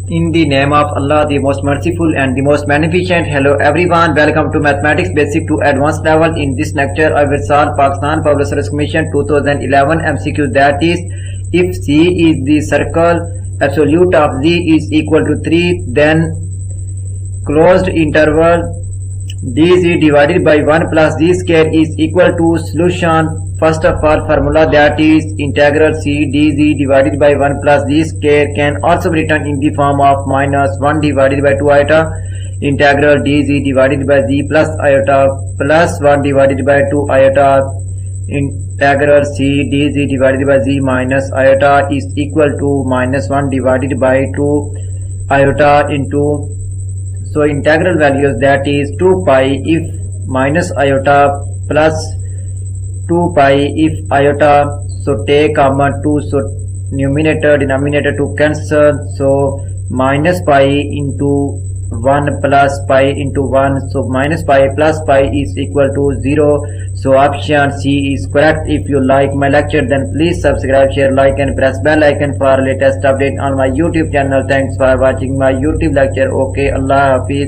In the name of Allah, the most merciful and the most beneficent. Hello everyone, welcome to Mathematics Basic to Advanced Level. In this lecture, I will solve Pakistan Public Service Commission 2011 MCQ, that is, if C is the circle, absolute of Z is equal to 3, then closed interval dz divided by 1 plus z square is equal to solution. First of all, formula, that is integral c dz divided by 1 plus z square can also be written in the form of minus 1 divided by 2 iota integral dz divided by z plus iota plus 1 divided by 2 iota integral c dz divided by z minus iota is equal to minus 1 divided by 2 iota into, so integral values, that is 2 pi if minus iota plus 2 pi if iota, so take common 2, so numerator denominator to cancel, so minus pi into 1 plus pi into 1, so minus pi plus pi is equal to 0. So option C is correct. If you like my lecture, then please subscribe, share, like and press bell icon for latest update on my YouTube channel. Thanks for watching my YouTube lecture. Okay, Allah Hafiz.